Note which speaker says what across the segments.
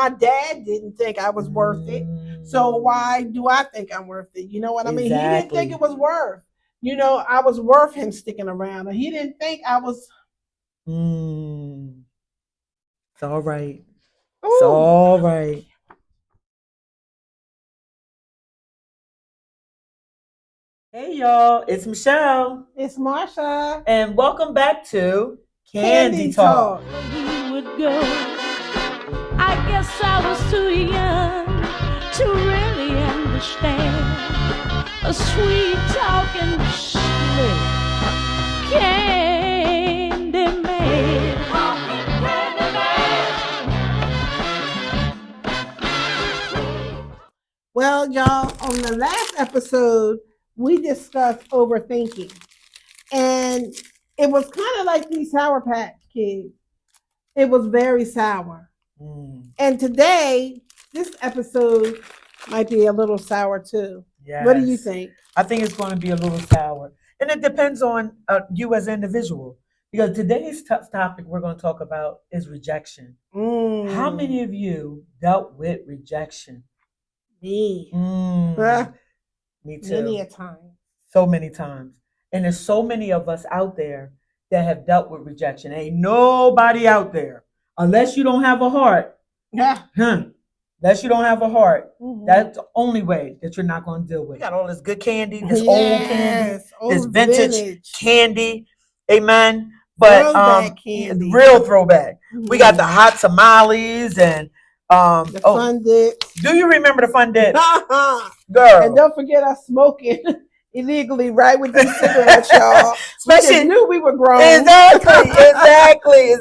Speaker 1: my dad didn't think I was worth it. So why do I think I'm worth it? You know what I mean? He didn't think it was worth. I was worth him sticking around, and he didn't think I was.
Speaker 2: It's all right. It's all right. Hey y'all, it's Michelle.
Speaker 1: It's Marsha.
Speaker 2: And welcome back to Candy Talk.
Speaker 3: We would go. I guess I was too young to really understand a sweet talking slick candy man.
Speaker 1: Well, y'all, on the last episode, we discussed overthinking. And it was kind of like these Sour Patch Kids. It was very sour. And today, this episode might be a little sour too. Yes. What do you think?
Speaker 2: I think it's going to be a little sour. And it depends on you as an individual. Because today's topic we're going to talk about is rejection. How many of you dealt with rejection?
Speaker 1: Me.
Speaker 2: Me too.
Speaker 1: Many a time.
Speaker 2: So many times. And there's so many of us out there that have dealt with rejection. Ain't nobody out there, unless you don't have a heart.
Speaker 1: Yeah.
Speaker 2: Unless you don't have a heart. That's the only way that you're not going to deal with. We got all this good candy, this old candy, this vintage candy. Amen. But
Speaker 1: throwback candy.
Speaker 2: Real throwback. We got the hot tamales and
Speaker 1: the fun dips.
Speaker 2: Do you remember the fun dips?
Speaker 1: Girl. And don't forget us smoking illegally right with these cigarettes, y'all. Especially knew we were grown.
Speaker 2: Exactly.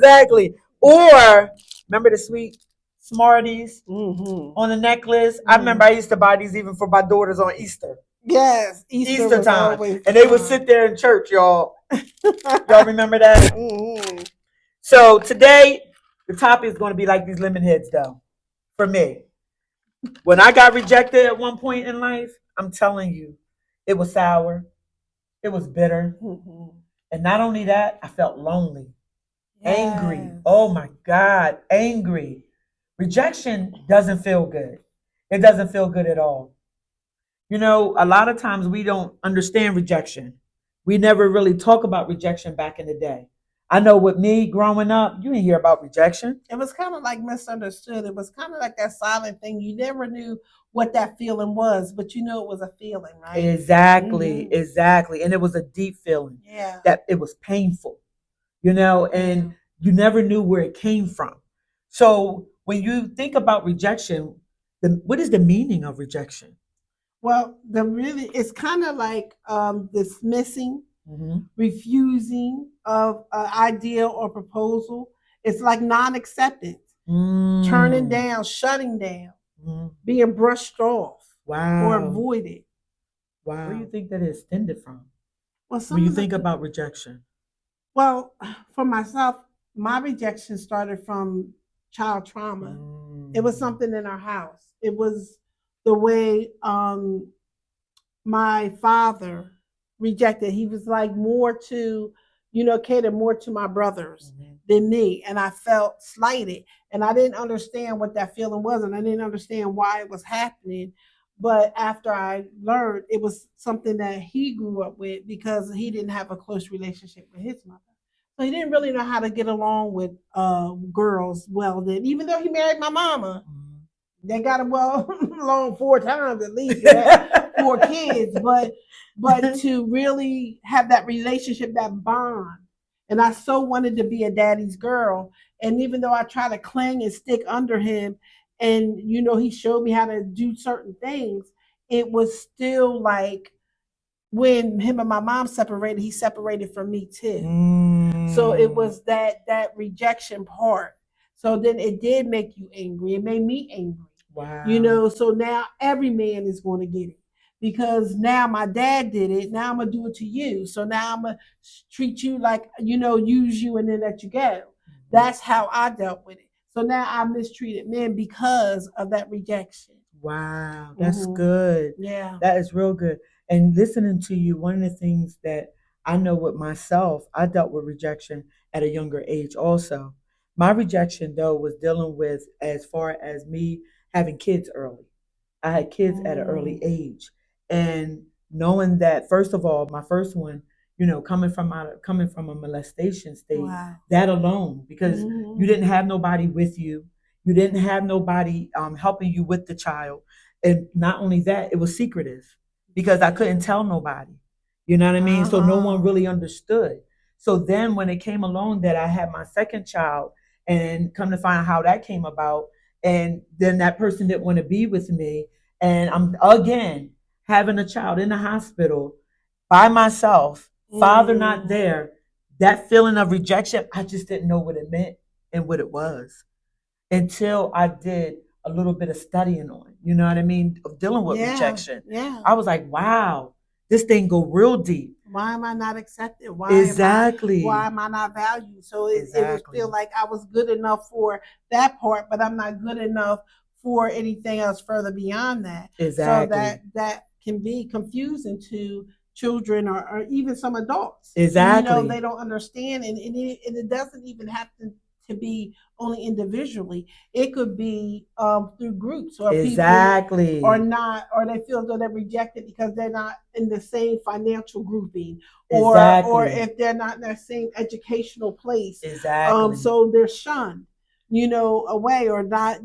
Speaker 2: Or remember the sweet Smarties on the necklace? I remember I used to buy these even for my daughters on Easter.
Speaker 1: Yes,
Speaker 2: Easter time. And they would sit there in church, y'all. Y'all remember that? So today, the topic is going to be like these lemon heads, though, for me. When I got rejected at one point in life, I'm telling you, it was sour. It was bitter. And not only that, I felt lonely, angry. Oh, my God, angry. Rejection doesn't feel good. It doesn't feel good at all. A lot of times we don't understand rejection. We never really talk about rejection back in the day. I know with me growing up, you didn't hear about rejection.
Speaker 1: It was kind of like misunderstood. It was kind of like that silent thing. You never knew what that feeling was, but it was a feeling, right?
Speaker 2: Exactly. And it was a deep feeling.
Speaker 1: Yeah.
Speaker 2: That it was painful, and you never knew where it came from. So when you think about rejection, what is the meaning of rejection?
Speaker 1: Well, it's kind of like dismissing, refusing of an idea or proposal. It's like non-acceptance, turning down, shutting down, being brushed off, or avoided.
Speaker 2: Wow. Where do you think that is stemmed from?
Speaker 1: Well,
Speaker 2: when you think about rejection.
Speaker 1: Well, for myself, my rejection started from child trauma. It was something in our house. It was the way my father rejected. He was like more to, catered more to my brothers than me. And I felt slighted. And I didn't understand what that feeling was. And I didn't understand why it was happening. But after I learned, it was something that he grew up with because he didn't have a close relationship with his mother. So he didn't really know how to get along with girls well then, even though he married my mama. They got him along 4 times at least, 4 kids, but to really have that relationship, that bond. And I so wanted to be a daddy's girl. And even though I tried to cling and stick under him, and he showed me how to do certain things, it was still like when him and my mom separated, he separated from me too. So it was that rejection part. So then it did make you angry. It made me angry.
Speaker 2: Wow.
Speaker 1: So now every man is going to get it because now my dad did it. Now I'm going to do it to you. So now I'm going to treat you like, use you and then let you go. That's how I dealt with it. So now I mistreated men because of that rejection.
Speaker 2: Wow. That's good.
Speaker 1: Yeah.
Speaker 2: That is real good. And listening to you, one of the things that I know with myself, I dealt with rejection at a younger age also. My rejection though was dealing with as far as me having kids early. I had kids at an early age, and knowing that first of all, my first one, coming from a molestation state,
Speaker 1: Wow.
Speaker 2: that alone, because you didn't have nobody with you, you didn't have nobody helping you with the child, and not only that, it was secretive because I couldn't tell nobody. You know what I mean? So no one really understood. So then when it came along that I had my second child, and come to find out how that came about, and then that person didn't want to be with me, and I'm again having a child in the hospital by myself, father not there, that feeling of rejection, I just didn't know what it meant and what it was until I did a little bit of studying on, you know what I mean, of dealing with rejection.
Speaker 1: Yeah.
Speaker 2: I was like, wow, this thing go real deep.
Speaker 1: Why am I not accepted?
Speaker 2: Exactly.
Speaker 1: Why am I not valued? So it would feel like I was good enough for that part, but I'm not good enough for anything else further beyond that.
Speaker 2: Exactly.
Speaker 1: So that can be confusing to children or even some adults.
Speaker 2: Exactly.
Speaker 1: You know, they don't understand, and it doesn't even have to be only individually. It could be through groups or
Speaker 2: exactly.
Speaker 1: people or not, or they feel that they're rejected because they're not in the same financial grouping, or if they're not in their same educational place.
Speaker 2: Exactly.
Speaker 1: So they're shunned, away, or not,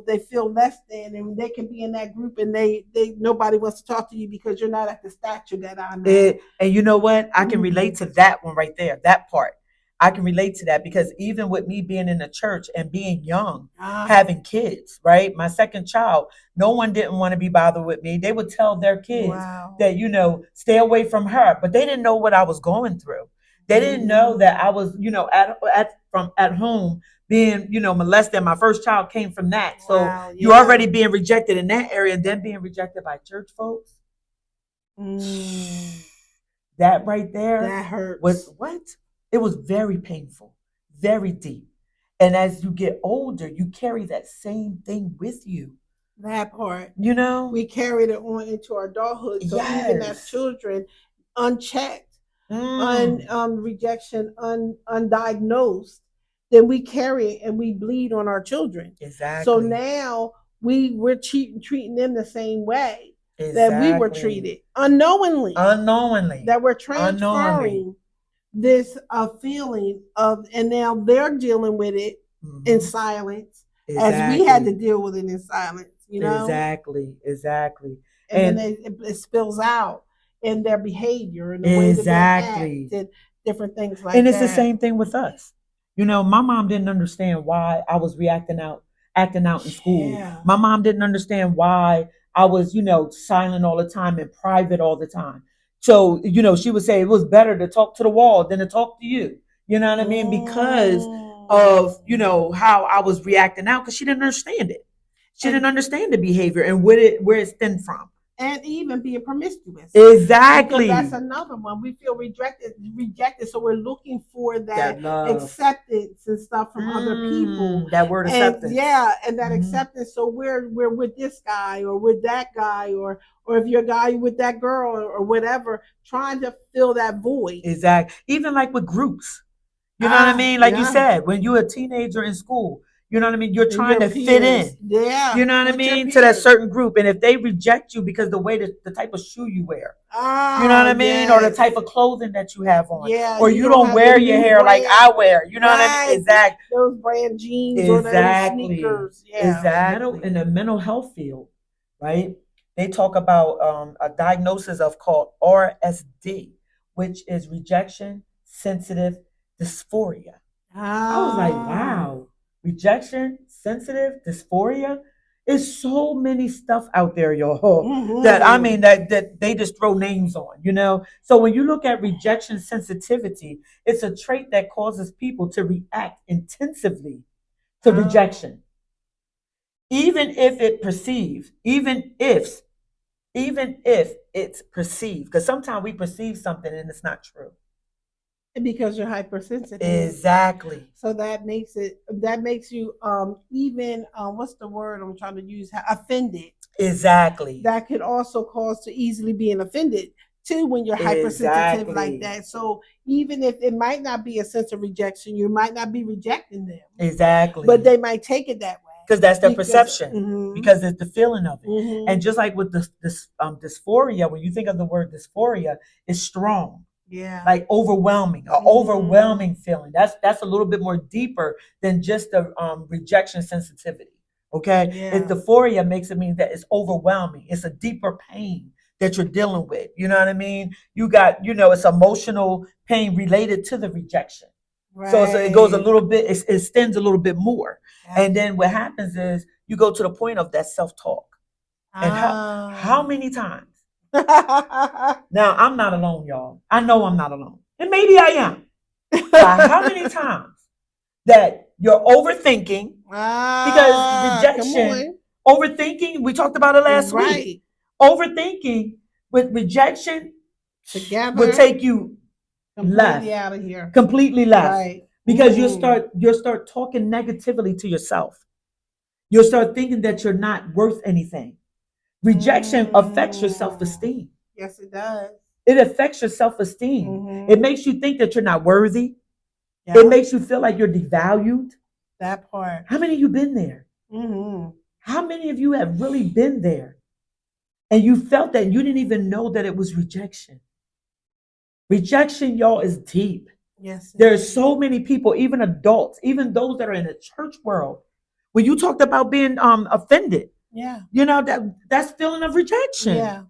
Speaker 1: they feel less than, and they can be in that group and they nobody wants to talk to you because you're not at the stature that I'm at.
Speaker 2: And you know what? I can relate to that one right there, that part. I can relate to that because even with me being in the church and being young, having kids, right? My second child, no one didn't want to be bothered with me. They would tell their kids that, stay away from her, but they didn't know what I was going through. They didn't know that I was, at home being, molested. My first child came from that. So you're already being rejected in that area and then being rejected by church folks. That right there,
Speaker 1: that hurts.
Speaker 2: Was what? It was very painful, very deep. And as you get older, you carry that same thing with you.
Speaker 1: That part.
Speaker 2: We
Speaker 1: carried it on into our adulthood. So even as children, unchecked, rejection, undiagnosed, then we carry it and we bleed on our children.
Speaker 2: Exactly.
Speaker 1: So now we're treating them the same way that we were treated unknowingly. That we're transferring this feeling of, and now they're dealing with it in silence, as we had to deal with it in silence.
Speaker 2: Exactly.
Speaker 1: And then it spills out in their behavior and the way that they act and different things like that.
Speaker 2: And it's the same thing with us. My mom didn't understand why I was acting out in school. Yeah. My mom didn't understand why I was, silent all the time and private all the time. So, she would say it was better to talk to the wall than to talk to you. You know what I mean? Because of, how I was reacting out, because she didn't understand it. She didn't understand the behavior and where it stemmed from.
Speaker 1: And even being promiscuous.
Speaker 2: Exactly.
Speaker 1: Because that's another one. We feel rejected. So we're looking for that acceptance and stuff from other people.
Speaker 2: That word acceptance.
Speaker 1: And that acceptance. So we're with this guy or with that guy, or if you're a guy with that girl or whatever, trying to fill that void.
Speaker 2: Exactly. Even like with groups. You know what I mean? Like you said, when you're a teenager in school, you know what I mean? You're trying to fit in.
Speaker 1: Yeah.
Speaker 2: You know what I mean? To that certain group. And if they reject you because the type of shoe you wear, you know what I mean? Or the type of clothing that you have on.
Speaker 1: Yeah.
Speaker 2: Or you don't wear your hair like I wear. You know what I mean? Exactly.
Speaker 1: Those brand jeans or those sneakers. Yeah.
Speaker 2: Exactly. In the mental health field, right? They talk about a diagnosis called RSD, which is rejection sensitive dysphoria. I was like, wow. Rejection, sensitive, dysphoria. It's so many stuff out there, y'all, that they just throw names on, So when you look at rejection sensitivity, it's a trait that causes people to react intensively to rejection. Even if it's perceived, because sometimes we perceive something and it's not true.
Speaker 1: Because you're hypersensitive.
Speaker 2: Exactly.
Speaker 1: So that makes you even what's the word I'm trying to use? Offended.
Speaker 2: Exactly.
Speaker 1: That could also cause to easily being offended too when you're hypersensitive
Speaker 2: Exactly.
Speaker 1: like that. So even if it might not be a sense of rejection, you might not be rejecting them,
Speaker 2: Exactly.
Speaker 1: but they might take it that way.
Speaker 2: Because that's their
Speaker 1: Because-
Speaker 2: perception.
Speaker 1: mhm.
Speaker 2: Because it's the feeling of it.
Speaker 1: Mhm.
Speaker 2: And just like with this dysphoria, when you think of the word dysphoria, it's strong,
Speaker 1: Yeah.
Speaker 2: like overwhelming, an overwhelming feeling. That's a little bit more deeper than just the rejection sensitivity. Okay.
Speaker 1: Yeah.
Speaker 2: It's dysphoria makes it mean that it's overwhelming. It's a deeper pain that you're dealing with. You know what I mean? You got, it's emotional pain related to the rejection.
Speaker 1: Right.
Speaker 2: So it goes a little bit, it extends a little bit more.
Speaker 1: Yeah.
Speaker 2: And then what happens is you go to the point of that self-talk. And how many times? Now, I'm not alone, y'all. I know I'm not alone. And maybe I am. But how many times that you're overthinking? Because rejection, overthinking, we talked about it last week. Overthinking with rejection
Speaker 1: together
Speaker 2: will take you
Speaker 1: completely out of here.
Speaker 2: Completely left.
Speaker 1: Right.
Speaker 2: Because you'll start talking negatively to yourself. You'll start thinking that you're not worth anything. Rejection affects your self-esteem.
Speaker 1: Yes, it does.
Speaker 2: It affects your self-esteem.
Speaker 1: Mm-hmm.
Speaker 2: It makes you think that you're not worthy.
Speaker 1: Yep.
Speaker 2: It makes you feel like you're devalued.
Speaker 1: That part.
Speaker 2: How many of you been there?
Speaker 1: Mm-hmm.
Speaker 2: How many of you have really been there? And you felt that you didn't even know that it was rejection. Rejection, y'all, is deep.
Speaker 1: Yes.
Speaker 2: There's so many people, even adults, even those that are in the church world. When you talked about being offended, that's feeling of rejection.
Speaker 1: Yeah.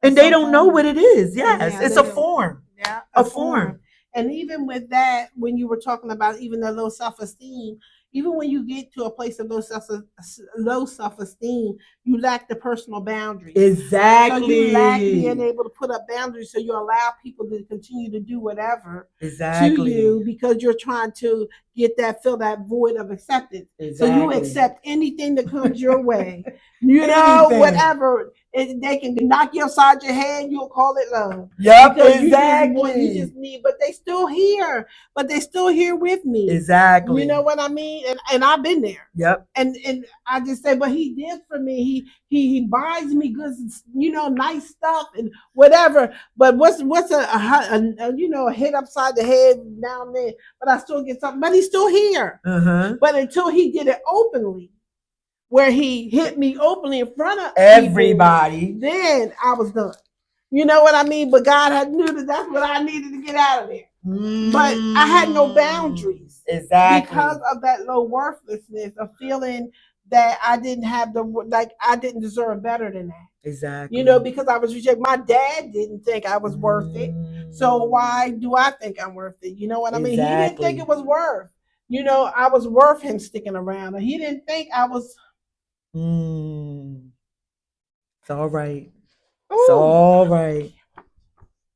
Speaker 2: And they don't know what it is. Yes, it's a form.
Speaker 1: Yeah,
Speaker 2: a form.
Speaker 1: And even with that, when you were talking about even the low self-esteem, even when you get to a place of low self-esteem, you lack the personal boundaries.
Speaker 2: Exactly.
Speaker 1: So you lack being able to put up boundaries, so you allow people to continue to do whatever to you because you're trying to fill that void of acceptance. So you accept anything that comes your way. Whatever. They can knock you upside your head, you'll call it love.
Speaker 2: Yep,
Speaker 1: because
Speaker 2: exactly.
Speaker 1: You just need, but they still here. But they still here with me.
Speaker 2: Exactly.
Speaker 1: You know what I mean? And I've been there.
Speaker 2: Yep.
Speaker 1: And I just say, but he did for me. He buys me good, nice stuff and whatever. But what's a hit upside the head now and then? But I still get something. But he's still here.
Speaker 2: Uh-huh.
Speaker 1: But until he did it openly, where he hit me openly in front of
Speaker 2: everybody,
Speaker 1: people, then I was done. You know what I mean? But God had knew that's what I needed to get out of there. But I had no boundaries.
Speaker 2: Exactly.
Speaker 1: Because of that low worthlessness of feeling that I didn't have I didn't deserve better than that.
Speaker 2: Exactly.
Speaker 1: Because I was rejected. My dad didn't think I was worth it. So why do I think I'm worth it? You know what I mean? He didn't think it was worth. I was worth him sticking around. And he didn't think I was.
Speaker 2: It's all right. It's all right.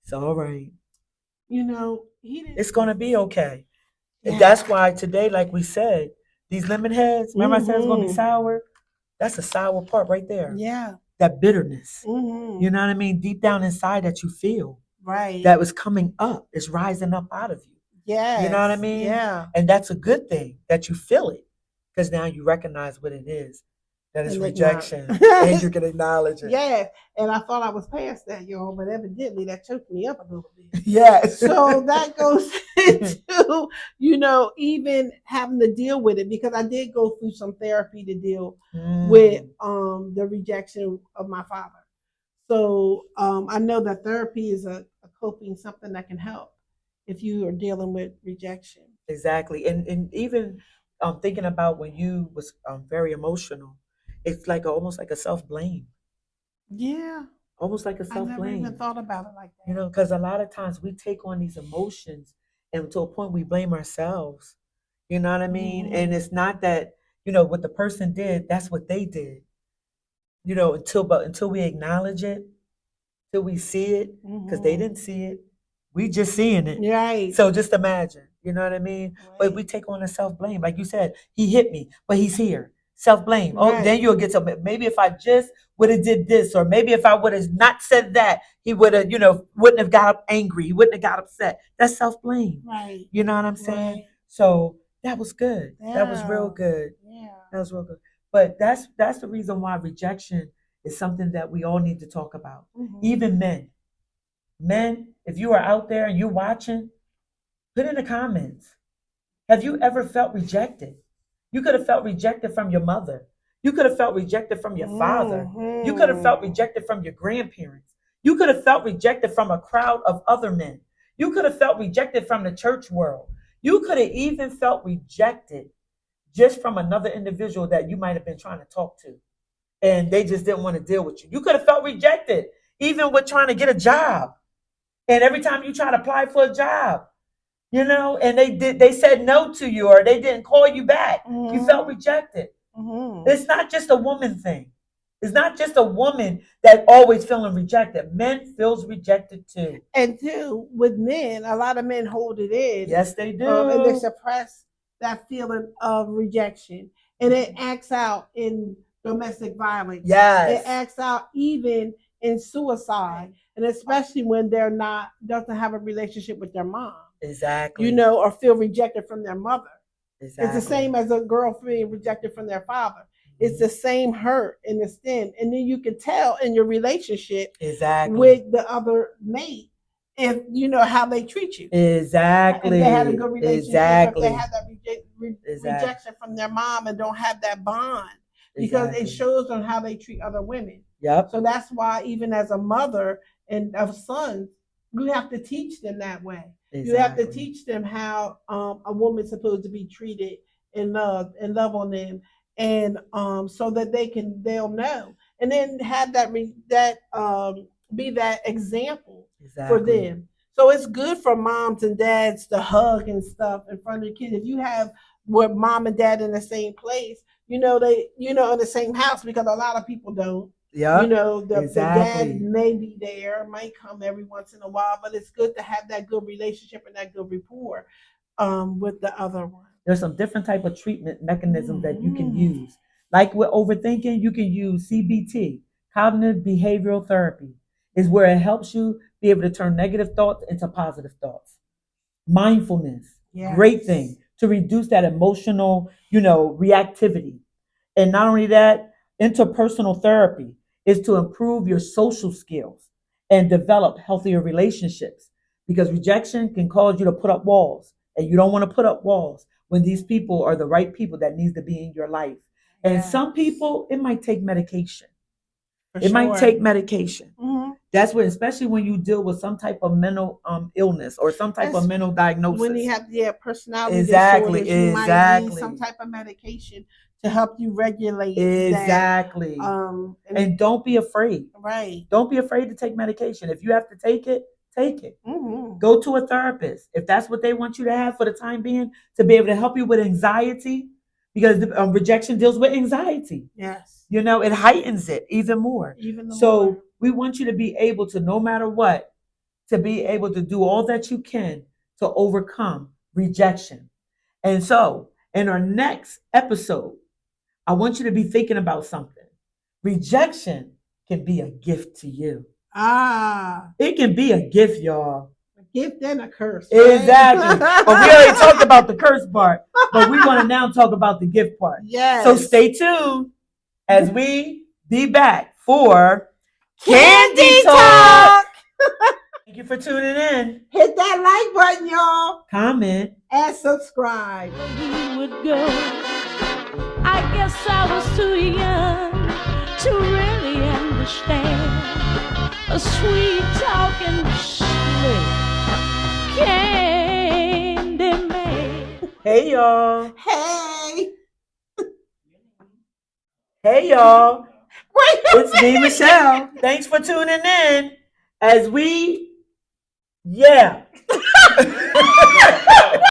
Speaker 2: It's all right.
Speaker 1: He didn't.
Speaker 2: It's gonna be okay. Yeah. That's why today, like we said, these lemon heads. Remember I said it's gonna be sour. That's a sour part right there.
Speaker 1: Yeah.
Speaker 2: That bitterness.
Speaker 1: Mm-hmm.
Speaker 2: You know what I mean? Deep down inside that you feel.
Speaker 1: Right.
Speaker 2: That was coming up. It's rising up out of you.
Speaker 1: Yeah.
Speaker 2: You know what I mean?
Speaker 1: Yeah.
Speaker 2: And that's a good thing that you feel it, because now you recognize what it is. That is rejection, and you can acknowledge it.
Speaker 1: Yeah, and I thought I was past that, y'all, but evidently that choked me up a little bit.
Speaker 2: Yes.
Speaker 1: So that goes into, even having to deal with it, because I did go through some therapy to deal with the rejection of my father. So I know that therapy is a coping, something that can help if you are dealing with rejection.
Speaker 2: Exactly, and even thinking about when you was very emotional. It's like almost like a self-blame.
Speaker 1: Yeah.
Speaker 2: Almost like a self-blame.
Speaker 1: I never even thought about it like that.
Speaker 2: Because a lot of times we take on these emotions and to a point we blame ourselves. You know what I mean? Mm-hmm. And it's not that, what the person did, that's what they did. Until we acknowledge it, till we see it, because they didn't see it. We just seeing it.
Speaker 1: Right.
Speaker 2: So just imagine, you know what I mean? Right. But we take on a self-blame. Like you said, he hit me, but he's here. Self-blame. Right. Oh, then you'll get to maybe if I just would have did this, or maybe if I would have not said that, he would have, wouldn't have got angry. He wouldn't have got upset. That's self-blame.
Speaker 1: Right.
Speaker 2: You know what I'm saying?
Speaker 1: Right.
Speaker 2: So that was good.
Speaker 1: Yeah.
Speaker 2: That was real good.
Speaker 1: Yeah.
Speaker 2: That was real good. But that's the reason why rejection is something that we all need to talk about. Mm-hmm. Even men. Men, if you are out there and you're watching, put in the comments. Have you ever felt rejected? You could have felt rejected from your mother. You could have felt rejected from your father. You could have felt rejected from your grandparents. You could have felt rejected from a crowd of other men. You could have felt rejected from the church world. You could have even felt rejected just from another individual that you might have been trying to talk to, and they just didn't want to deal with you. You could have felt rejected even with trying to get a job. And every time you try to apply for a job, and they said no to you, or they didn't call you back. You felt rejected. It's not just a woman thing. It's not just a woman that always feeling rejected. Men feels rejected too.
Speaker 1: And too, with men, a lot of men hold it in.
Speaker 2: Yes, they do.
Speaker 1: And they suppress that feeling of rejection. And it acts out in domestic violence.
Speaker 2: Yes.
Speaker 1: It acts out even in suicide. And especially when doesn't have a relationship with their mom.
Speaker 2: Exactly.
Speaker 1: Or feel rejected from their mother.
Speaker 2: Exactly.
Speaker 1: It's the same as a girl feeling rejected from their father. It's the same hurt and the sting. And then you can tell in your relationship with the other mate if how they treat you.
Speaker 2: Exactly.
Speaker 1: If they had a good relationship,
Speaker 2: exactly.
Speaker 1: if they had that rejection from their mom and don't have that bond. Because it shows them how they treat other women.
Speaker 2: Yep.
Speaker 1: So that's why even as a mother and of sons, you have to teach them that way. Exactly. You have to teach them how a woman's supposed to be treated and loved and love on them, and so that they'll know, and then have be that example for them. So it's good for moms and dads to hug and stuff in front of the kids. If you have mom and dad in the same place, in the same house, because a lot of people don't.
Speaker 2: Yeah.
Speaker 1: The dad may be there, might come every once in a while, but it's good to have that good relationship and that good rapport with the other one.
Speaker 2: There's some different type of treatment mechanisms that you can use. Like with overthinking, you can use CBT, cognitive behavioral therapy, is where it helps you be able to turn negative thoughts into positive thoughts. Mindfulness, great thing to reduce that emotional, reactivity. And not only that, interpersonal therapy is to improve your social skills and develop healthier relationships, because rejection can cause you to put up walls, and you don't want to put up walls when these people are the right people that needs to be in your life. And some people, it might take medication. Might take medication. Mm-hmm. That's what, especially when you deal with some type of mental illness or some type of mental diagnosis.
Speaker 1: When you have personality disorders, you might need some type of medication to help you regulate that.
Speaker 2: And don't be afraid.
Speaker 1: Right.
Speaker 2: Don't be afraid to take medication. If you have to take it, take it. Mm-hmm. Go to a therapist if that's what they want you to have for the time being, to be able to help you with anxiety, because rejection deals with anxiety.
Speaker 1: Yes.
Speaker 2: It heightens it even more.
Speaker 1: So
Speaker 2: we want you to be able to, no matter what, to be able to do all that you can to overcome rejection. And so in our next episode, I want you to be thinking about something. Rejection can be a gift to you. It can be a gift, y'all.
Speaker 1: A gift and a curse.
Speaker 2: Right? Exactly. But we already talked about the curse part, but we're going to now talk about the gift part.
Speaker 1: Yes.
Speaker 2: So stay tuned as we be back for Candy Talk. Thank you for tuning in.
Speaker 1: Hit that like button, y'all.
Speaker 2: Comment.
Speaker 1: And subscribe.
Speaker 3: We would go. I guess I was too young to really understand a sweet talking sweet candy man.
Speaker 2: Hey y'all.
Speaker 1: Hey.
Speaker 2: Hey y'all. It's me, Michelle. Thanks for tuning in as we